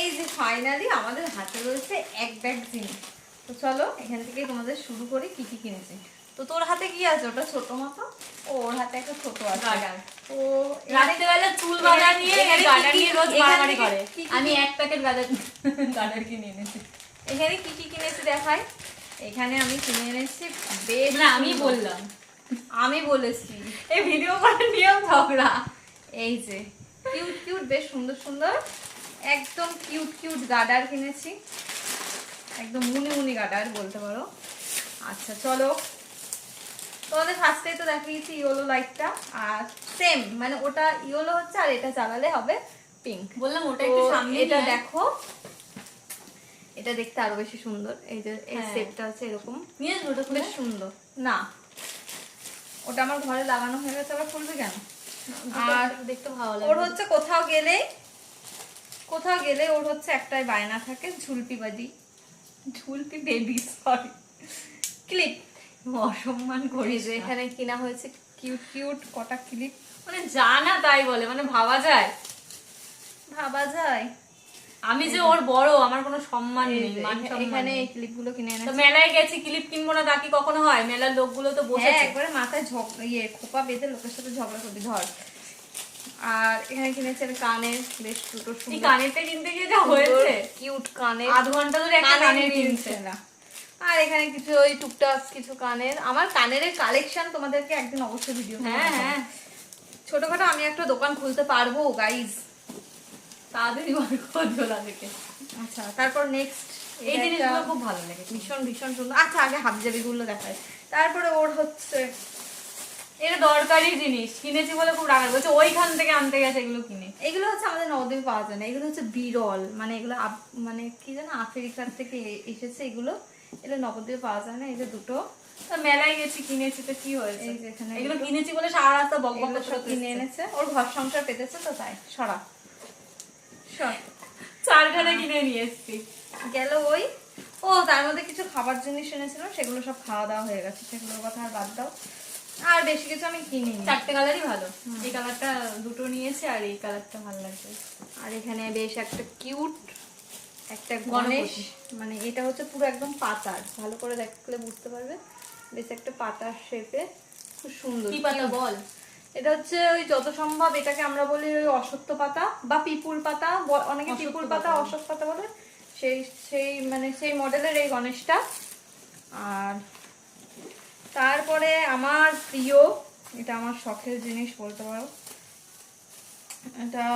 এই যে ফাইনালি আমাদের হাতে রয়েছে এক ব্যাগ জিনিস। তো চলো এখান থেকে তোমাদের শুরু করি কি কি কিনেছি। তো তোর হাতে কি আছে? ওটা ছোট মতো। ওর হাতে একটা ছোট আছে। ও রাত্রেবেলা চুল বাঁধা নিয়ে গার্ডার নিয়ে রোজ মারামারি করে। আমি এক প্যাকেট গার্ডার কিনে এনেছি। এখানে কি কি কিনেছি দেখাই। এখানে আমি কিনে এনেছি না আমি বললাম, আমি বলেছি এই ভিডিও করার নিয়ম ঝগড়া। এই যে কিউট কিউট বেশ সুন্দর সুন্দর একদম কিউট কিউট গার্ডার কিনেছি, একদম মুনি মুনি গার্ডার বলতে পারো। আচ্ছা চলো, তোমাদের ফার্স্টেই তো দেখিয়েছি ইয়েলো লাইটটা, আর সেম মানে ওটা ইয়েলো হচ্ছে আর এটা চালালে হবে পিঙ্ক। বললাম ওটা একটু সামনে এটা দেখো, এটা দেখতে আরো বেশি সুন্দর। এই যে এই সেটটা আছে এরকম, নিয়ে আসবো, ওটা বেশ সুন্দর না? ওটা আমার ঘরে লাগানো হয়ে গেছে, আবার খুলবে কেন? আর দেখতে ভালো লাগে। ওর হচ্ছে কোথাও গেলে ওর হচ্ছে একটাই বায়না থাকে, ঝুলপি বেবি, সরি, ক্লিপ। অসম্মান করিস। এখানে কিনা হয়েছে কিউট কিউট কটা ক্লিপ। মানে জানা তাই বলে, মানে ভাবা যায়। আমি যে ওর বড়, আমার কোনো সম্মান নেই। এখানে এই ক্লিপ গুলো কিনে এনেছি। তো মেলায় গেছি, ক্লিপ কিনবো না তা কি কখনো হয়? মেলার লোকগুলো তো বসেছে, একবারে মাথায় খোপা বেঁধে লোকের সাথে ঝগড়া করবি, ধর। আর এখানে কিনেছি কানের, বেশ দুটো এই কানেরটা কিনতে গিয়ে যা হয়েছে, কিউট কানের, আধ ঘন্টা ধরে একটা কানের কিনছে না। আর এখানে কিছু ওই টুকটাক কিছু কানের, আমার কানের কালেকশন তোমাদেরকে একদিন অবশ্যই ভিডিও। হ্যাঁ ছোটখাটো আমি একটা দোকান খুলতে পারবো গাইজ, তাড়াতাড়ি ঝোলা থেকে। আচ্ছা তারপর নেক্সট এই জিনিসগুলো খুব ভালো লাগে, ভীষণ ভীষণ সুন্দর। আচ্ছা আগে হাবজাবি গুলো দেখায়, তারপরে ওর হচ্ছে এটা দরকারি জিনিস কিনেছি বলে খুব রাগ বলছে ওইখান থেকে আনতে গেছে এগুলো কিনে। এগুলো হচ্ছে আমাদের নবদ্বীপে পাওয়া যায় না, এগুলো হচ্ছে বিরল, মানে এগুলো মানে কি জানো আফ্রিকার থেকে এসেছে এগুলো, এগুলো নবদ্বীপে পাওয়া যায় না। এই যে দুটো মেলায় গেছি কিনেছি, তো কি হয়েছে? এই যে এখানে এগুলো কিনেছি বলে সারা রাস্তা বক বক সব কিনে এনেছে, ওর ঘর সংসার পেতেছে তো তাই। সরা চারখানা কিনে নিয়ে এসছি। গেল ওই ও, তার মধ্যে কিছু খাবার জিনিস এনেছিলাম, সেগুলো সব খাওয়া দাওয়া হয়ে গেছে, সেগুলোর কথা আর বাদ দাও। আর বেশি কিছু আমি কিনি। চারটে কালারই ভালো, এই কালারটা দুটো নিয়েছি আর এই কালারটা ভালো লাগছে। আর এখানে বেশ একটা কিউট একটা গণেশ, মানে এটা হচ্ছে পুরো একদম পাতার, ভালো করে দেখলে বুঝতে পারবে, বেশ একটা পাতার শেপে, খুব সুন্দর। কি পাতা বল? এটা হচ্ছে ওই যত সম্ভব এটাকে আমরা বলি ওই অশ্বত্থ পাতা বা পিপুল পাতা, অনেকে পিপুল পাতা অশ্বত্থ পাতা বলে, সেই মানে সেই মডেলের এই গণেশটা। আর তারপরে আমার প্রিয়, এটা আমার শখের জিনিস বলতে পারো, এটা